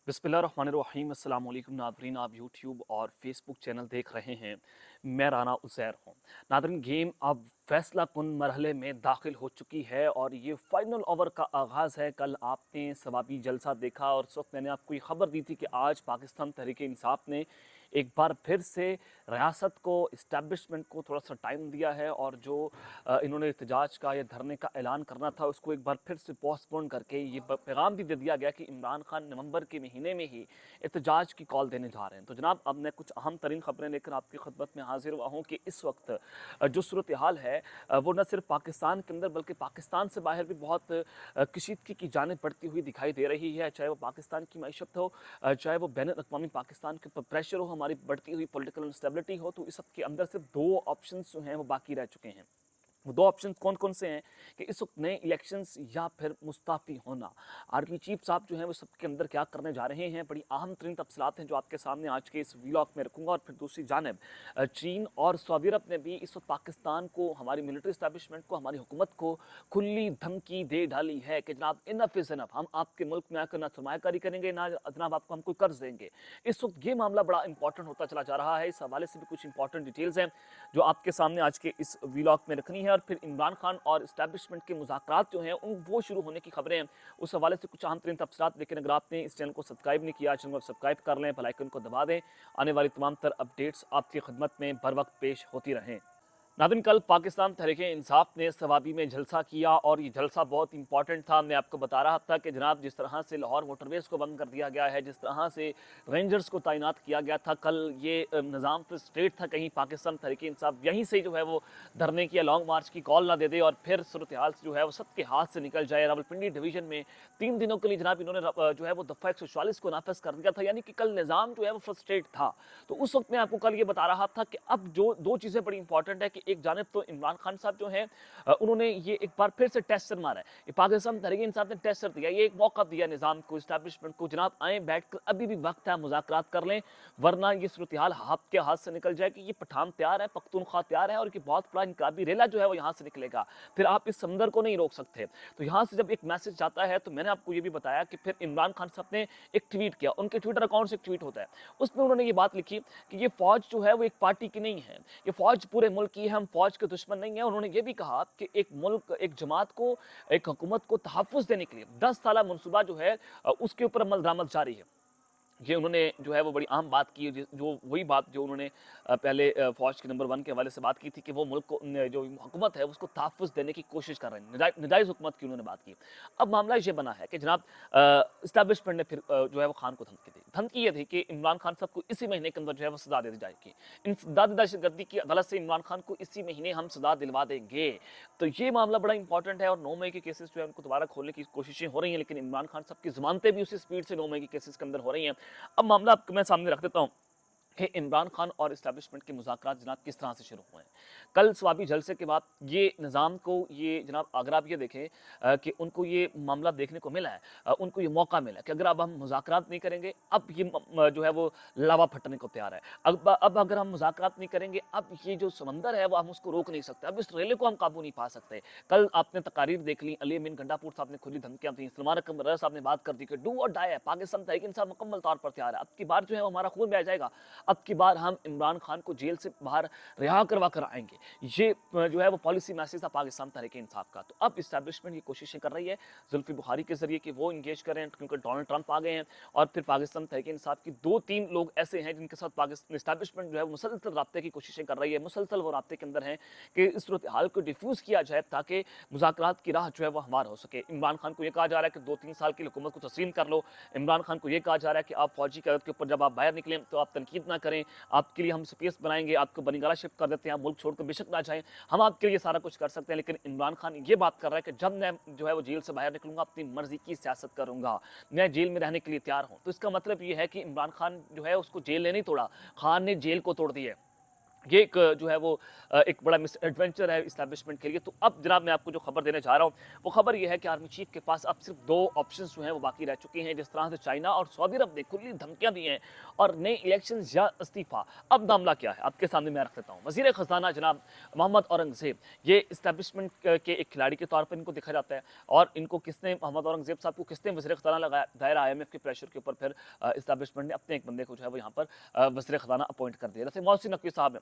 बिस्मिल्लाहिर्रहमानिर्रहीम अस्सलाम वालेकुम नादरीन, आप यूट्यूब और फेसबुक चैनल देख रहे हैं। मैं राना उज़ैर हूँ। नादरीन, गेम अब फैसला कुन मरहले में दाखिल हो चुकी है और ये फाइनल ओवर का आगाज़ है। कल आपने सवाबी जलसा देखा और उस वक्त मैंने आपको ये खबर दी थी कि आज पाकिस्तान तहरीक-ए-इंसाफ ने एक बार फिर से रियासत को, इस्टेब्लिशमेंट को थोड़ा सा टाइम दिया है और जो इन्होंने एहतजाज का या धरने का ऐलान करना था उसको एक बार फिर से पोस्टपोन करके ये पैगाम भी दे दिया गया कि इमरान खान नवंबर के महीने में ही एहतजाज की कॉल देने जा रहे हैं। तो जनाब, अब मैं कुछ अहम तरीन खबरें लेकर आपकी खिदमत में हाजिर हुआ हूँ कि इस वक्त जो सूरत हाल है वो न सिर्फ पाकिस्तान के अंदर बल्कि पाकिस्तान से बाहर भी बहुत कशीदगी की जाने पड़ती हुई दिखाई दे रही है। चाहे वो पाकिस्तान की मैशत हो, चाहे वो बैन अवी पाकिस्तान के ऊपर प्रेशर हो, हमारी बढ़ती हुई पॉलिटिकल इंस्टेबिलिटी हो, तो इस सब के अंदर सिर्फ दो ऑप्शन जो हैं वो बाकी रह चुके हैं। वो दो ऑप्शन कौन कौन से हैं कि इस वक्त नए इलेक्शंस या फिर मुस्ताफ़ी होना। आर्मी चीफ साहब जो हैं वो सबके अंदर क्या करने जा रहे हैं, बड़ी अहम तरीन तफसलात हैं जो आपके सामने आज के इस व्लॉग में रखूँगा। और फिर दूसरी जानब चीन और सऊदी अरब ने भी इस वक्त पाकिस्तान को, हमारी मिलिट्री इस्टेब्लिशमेंट को, हमारी हुकूमत को खुली धमकी दे डाली है कि जनाब इनफ इज़ इनफ, हम आपके मुल्क में आकर ना सरमायाकारी करेंगे, ना जनाब आपको हम कोई कर्ज देंगे। इस वक्त ये मामला बड़ा इंपॉर्टेंट होता चला जा रहा है। इस हवाले से भी कुछ इंपॉर्टेंट डिटेल्स हैं जो आपके सामने आज के इस व्लॉग में रखनी है। और फिर इमरान खान और इस्टेब्लिशमेंट के मुज़ाकरात जो हैं उन वो शुरू होने की खबरें हैं, उस हवाले से कुछ अहम तरीन तफसीलात। लेकिन अगर आपने इस चैनल को सब्सक्राइब नहीं किया, चैनल को सब्सक्राइब कर लें, बेल आइकन को दबा दें। आने वाली तमाम तर अपडेट्स आपकी खिदमत में बर वक्त पेश होती रहें। नाज़रीन, कल पाकिस्तान तहरीक-ए-इंसाफ ने सवाबी में जलसा किया और ये जलसा बहुत इंपॉर्टेंट था। मैं आपको बता रहा था कि जनाब जिस तरह से लाहौर मोटरवेज़ को बंद कर दिया गया है, जिस तरह से रेंजर्स को तैनात किया गया था, कल ये निज़ाम फ्रस्ट्रेट था कहीं पाकिस्तान तहरीक-ए-इंसाफ यहीं से जो है वो धरने की या लॉन्ग मार्च की कॉल ना दे दे और फिर सूरत हाल जो है वो सबके हाथ से निकल जाए। रावलपिंडी डिवीज़न में 3 दिनों के लिए जनाब इन्होंने जो है वो दफ़ा 144 को नाफिज कर दिया था, यानी कि कल निज़ाम जो है वो फ्रस्ट्रेट था। तो उस वक्त मैं आपको कल ये बता रहा था कि अब जो दो चीज़ें बड़ी इंपॉर्टेंट है कि एक जानिब तो इमरान खान साहब जो हैं उन्होंने ये एक बार फिर से टेस्ट मारा है। ये पाकिस्तान तहरीक-ए-इंसाफ ने टेस्ट दिया, ये एक मौका दिया निज़ाम को, इस्टेब्लिशमेंट को, जनाब आए बैठकर अभी भी वक्त है, मुज़ाकरात कर लें, वरना ये सूरत हाल आपके हाथ से निकल जाए कि ये पठान तैयार है, पख्तूनख्वा तैयार है और कि बहुत बड़ा इनकलाबी रेला जो है वो यहाँ से निकलेगा। फिर आप इस समंदर को नहीं रोक सकते। तो यहाँ से जब एक मैसेज जाता है तो मैंने आपको ये भी बताया कि फिर इमरान खान साहब ने एक ट्वीट किया, उनके ट्विटर अकाउंट से एक ट्वीट होता है, उसमें उन्होंने ये बात लिखी कि ये फौज जो है वो एक पार्टी की नहीं है, ये फौज पूरे मुल्क की है, हम फौज के दुश्मन नहीं है। उन्होंने ये भी कहा कि एक मुल्क, एक जमात को, एक हुकूमत को तहफ़्फ़ुज़ देने के लिए 10 साला मनसूबा जो है उसके ऊपर अमल दरामद जारी है। ये उन्होंने जो है वो बड़ी अहम बात की, जो वही बात जो उन्होंने पहले फ़ौज के नंबर 1 के हवाले से बात की थी कि वो मुल्क को, जो हुकूमत है उसको तहफ़्फ़ुज़ देने की कोशिश कर रहे हैं, नजायज़ हुकूमत की उन्होंने बात की। अब मामला ये बना है कि जनाब इस्टेब्लिशमेंट ने फिर जो है वो खान को धमकी दी। धमकी ये थी कि इमरान खान साहब को इसी महीने के अंदर जो है वो सज़ा दे दी जाएगी। इन दहशतगर्दी की अदालत से इमरान खान को इसी महीने हम सज़ा दिलवा देंगे। तो ये मामला बड़ा इंपॉर्टेंट है और 9 मई के केसेस जो है उनको दोबारा खोलने की कोशिशें हो रही हैं, लेकिन इमरान खान साहब की ज़मानतें भी उसी स्पीड से 9 मई के केसेस के अंदर हो रही हैं। अब मामला आपको मैं सामने रख देता हूँ कि इमरान खान और इस्टेब्लिशमेंट के मुज़ाकरात जनाब किस तरह से शुरू हुए हैं। कल स्वाबी जलसे के बाद ये निज़ाम को, ये जनाब अगर आप ये देखें कि उनको ये मामला देखने को मिला है, उनको ये मौका मिला है कि अगर अब हम मुज़ाकरात नहीं करेंगे, अब ये जो है वो लावा फटने को तैयार है। अब अगर हम मुज़ाकरात नहीं करेंगे, अब ये जो समंदर है वो हम उसको रोक नहीं सकते, अब इस रेले को हम काबू नहीं पा सकते। कल आपने तकारीर देख ली, अली अमीन गंडापुर साहब ने खुली धमकियाँ दी, सलमान अकरम रज़ा साहब ने बात कर दी कि डू और डाई है, पाकिस्तान तहरीक-ए-इंसाफ मुकम्मल तौर पर तैयार है, अब की बार जो है वो हमारा खून बह जाएगा, अब की बार हम इमरान खान को जेल से बाहर रिहा करवा कर आएंगे। ये जो है वो पॉलिसी मैसेज था पाकिस्तान तहरीक-ए-इंसाफ का। तो अब इस्टेब्लिशमेंट ये कोशिशें कर रही है जुल्फी बुखारी के जरिए कि वो इंगेज करें, क्योंकि डोनाल्ड ट्रंप आ गए हैं और फिर पाकिस्तान तहरीक-ए-इंसाफ की 2-3 लोग ऐसे हैं जिनके साथ पाकिस्तान इस्टेब्लिशमेंट जो है मुसलसल राब्ते की कोशिशें कर रही है, मुसलसल वो राब्ते के अंदर हैं कि इस सूरत हाल को डिफ्यूज़ किया जाए ताकि मुज़ाकरात की राह जो है वो हमार हो सके। इमरान खान को ये कहा जा रहा है कि 2-3 साल की हुकूमत को तस्लीम कर लो। इमरान खान को ये कहा जा रहा है कि आप फौजी क़यादत के ऊपर जब आप बाहर निकलें तो आप तनकीद ना करें, आपके लिए हम स्पेस बनाएंगे, आपको बनिंगाला शिफ्ट कर देते हैं, आप मुल्क छोड़कर बेशक ना जाएं, हम आपके लिए सारा कुछ कर सकते हैं। लेकिन इमरान खान ये बात कर रहा है कि जब मैं जो है वो जेल से बाहर निकलूंगा अपनी मर्जी की सियासत करूंगा, मैं जेल में रहने के लिए तैयार हूं। तो इसका मतलब ये है कि इमरान खान जो है उसको जेल ने नहीं तोड़ा, खान ने जेल को तोड़ दिया। ये एक जो है वो एक बड़ा मिस एडवेंचर है इस्टेब्लिशमेंट के लिए। तो अब जनाब मैं आपको जो खबर देने जा रहा हूँ, वो खबर ये है कि आर्मी चीफ के पास अब सिर्फ 2 ऑप्शंस जो हैं वो बाकी रह चुके हैं। जिस तरह से चाइना और सऊदी अरब ने खुली धमकियाँ दी हैं और नए इलेक्शंस या इस्तीफ़ा। अब मामला क्या है? आपके सामने मैं रख देता हूँ। वज़ीर ख़ज़ाना जनाब मोहम्मद औरंगज़ेब, ये इस्टेब्लिशमेंट के एक खिलाड़ी के तौर पर इनको देखा जाता है और इनको किसने मोहम्मद औरंगज़ेब साहब को किसने वज़ीर ख़ज़ाना लगाया? ज़ाहिर है आईएमएफ के प्रेशर के ऊपर फिर इस्टेब्लिशमेंट ने अपने एक बंदे को जो है वो यहाँ पर वज़ीर ख़ज़ाना अपॉइंट कर दिया। जैसे मोहसिन नकवी साहब हैं।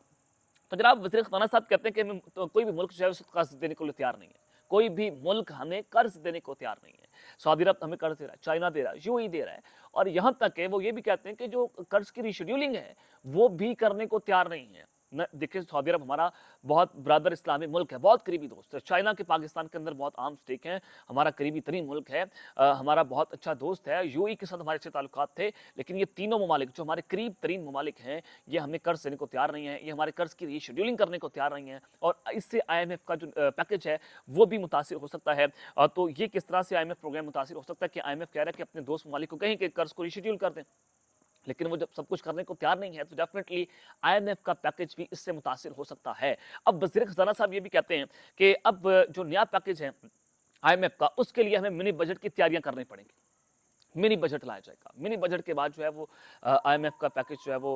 तो जनाब वज़ीर ख़ज़ाना साहब कहते हैं कि हमें तो कोई भी मुल्क जो है उसे कर्ज़ देने को लिए तैयार नहीं है। कोई भी मुल्क हमें कर्ज़ देने को तैयार नहीं है। सऊदी अरब हमें कर्ज़ दे रहा है, चाइना दे रहा है, यूएई दे रहा है और यहाँ तक है वो ये भी कहते हैं कि जो कर्ज़ की रीशेड्यूलिंग है, वो भी करने को तैयार नहीं है। न देखिए सऊदी अरब हमारा बहुत ब्रदर इस्लामी मुल्क है, बहुत करीबी दोस्त है। चाइना के पाकिस्तान के अंदर बहुत आम स्टेक हैं, हमारा करीबी तरीन मुल्क है, हमारा बहुत अच्छा दोस्त है, यूएई के साथ हमारे अच्छे ताल्लुकात थे, लेकिन ये तीनों ममालिक जो हमारे करीब तरीन ममालिक हैं, ये हमें कर्ज़ देने को तैयार नहीं है, ये हमारे कर्ज़ की रीशेड्यूलिंग करने को तैयार नहीं है और इससे आईएमएफ का जो पैकेज है, वो भी मुतासिर हो सकता है। तो ये किस तरह से आईएमएफ प्रोग्राम मुतासिर हो सकता है कि आईएमएफ कह रहा है कि अपने दोस्त ममालिक को कहें कि कर्ज़ को रीशेड्यूल कर दें। लेकिन वो जब सब कुछ करने को तैयार नहीं है तो डेफिनेटली आईएमएफ का पैकेज भी इससे मुतासिर हो सकता है। अब वज़ीर ख़ज़ाना साहब ये भी कहते हैं कि अब जो नया पैकेज है आईएमएफ का, उसके लिए हमें मिनी बजट की तैयारियां करनी पड़ेंगी। मिनी बजट लाया जाएगा। मिनी बजट के बाद जो है वो आईएमएफ का पैकेज जो है वो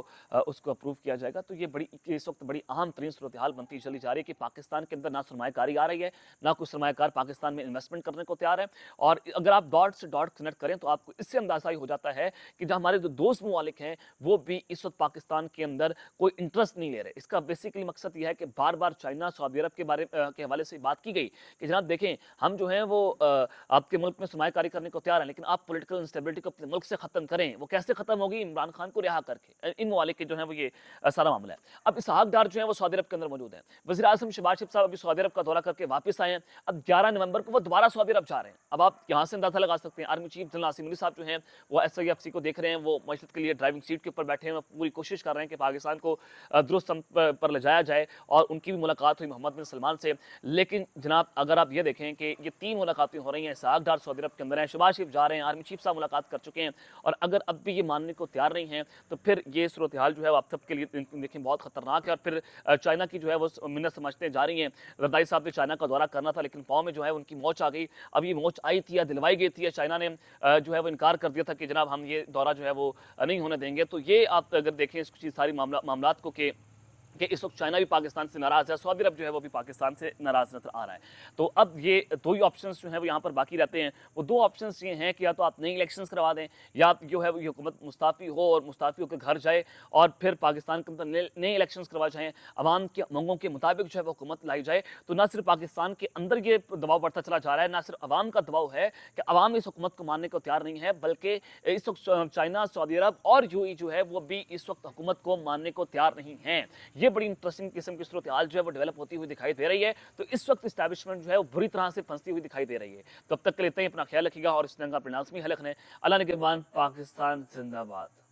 उसको अप्रूव किया जाएगा। तो ये बड़ी इस वक्त बड़ी अहम तरीन सूरत-ए-हाल बनती चली जा रही है कि पाकिस्तान के अंदर ना सरमायाकारी आ रही है, ना कोई सरमायाकार पाकिस्तान में इन्वेस्टमेंट करने को तैयार है। और अगर आप डॉट से डॉट कनेक्ट करें तो आपको इससे अंदाज़ा ही हो जाता है कि जो हमारे जो दोस्त ममालिक हैं, वो भी इस वक्त पाकिस्तान के अंदर कोई इंटरेस्ट नहीं ले रहे। इसका बेसिकली मकसद ये है कि बार-बार चाइना, सऊदी अरब के के हवाले से बात की गई कि जनाब देखें, हम जो हैं वो आपके मुल्क में सरमायाकारी करने को तैयार हैं, लेकिन आप पॉलिटिकल इंस्टेबिलिटी को अपने मुल्क से खत्म करें। वो कैसे खत्म होगी? इमरान खान को रिहा करके। इन ममालिक के जो है वो ये सारा मामला है। अब इसहाक डार जो है वो सऊदी अरब के अंदर मौजूद हैं। वज़ीर आज़म शहबाज शरीफ साहब अभी सऊदी अरब का दौरा करके वापस आए हैं। अब 11 नवंबर को वो दोबारा सऊदी अरब जा रहे हैं। अब आप यहाँ से अंदाजा लगा सकते हैं, army chief general Asim Munir साहब जो हैं वो एसआईएफसी को देख रहे हैं, वो मशहद के लिए ड्राइविंग सीट के ऊपर बैठे हैं, वो पूरी कोशिश कर रहे हैं कि पाकिस्तान को दुरुस्त संत पर ले जाया जाए और उनकी भी मुलाकात हुई मोहम्मद बिन सलमान से। लेकिन जनाब अगर आप ये देखें कि ये 3 मुलाकातें हो रही हैं, इसहाक डार सऊदी अरब के अंदर हैं, शहबाज शरीफ जा रहे हैं, आर्मी चीफ साहब मुलाकात कर चुके हैं और अगर अब भी ये मानने को तैयार नहीं है, तो फिर ये सूरत-ए-हाल जो है वो आप सबके लिए देखें बहुत खतरनाक है और फिर चाइना की जो है वो मिन्नत समझते जा रही हैं। रज़ाई साहब ने चाइना का दौरा करना था, लेकिन पाँव में जो है उनकी मोच आ गई। अब ये मोच आई थी या दिलवाई गई थी या चाइना ने जो है वो इनकार कर दिया था कि जनाब हम ये दौरा जो है वो नहीं होने देंगे। तो ये आप अगर देखें इस चीज़ सारी मामलात को कि इस वक्त चाइना भी पाकिस्तान से नाराज़ है, सऊदी अरब जो है वो भी पाकिस्तान से नाराज़ नज़र आ रहा है। तो अब ये 2 ही ऑप्शंस जो हैं वो यहाँ पर बाकी रहते हैं। वो 2 ऑप्शंस ये हैं कि या तो आप नई इलेक्शंस करवा दें या जो है वो ये हुकूमत मुस्ताफ़ी हो और मुस्ताफ़ी होकर घर जाए और फिर पाकिस्तान के अंदर नए इलेक्शंस करवाए जाएँ, अवाम की मांगों के मुताबिक जो है वो हुकूमत लाई जाए। तो ना सिर्फ पाकिस्तान के अंदर ये दबाव बढ़ता चला जा रहा है, ना सिर्फ अवाम का दबाव है कि अवाम इस हुकूमत को मानने को तैयार नहीं है, बल्कि इस वक्त चाइना, सऊदी अरब और यूएई जो है वो भी इस वक्त हुकूमत को मानने को तैयार नहीं है। ये बड़ी इंटरेस्टिंग किस्म की सूरत-ए-हाल जो है वो डेवलप होती हुई दिखाई दे रही है। तो इस वक्त एस्टैब्लिशमेंट जो है वो बुरी तरह से फंसती हुई दिखाई दे रही है। तब तक के लिए इतना ही, अपना ख्याल रखिएगा और इस जंग का परिणाम में हलक ने अल्लाह निगहबान, पाकिस्तान जिंदाबाद।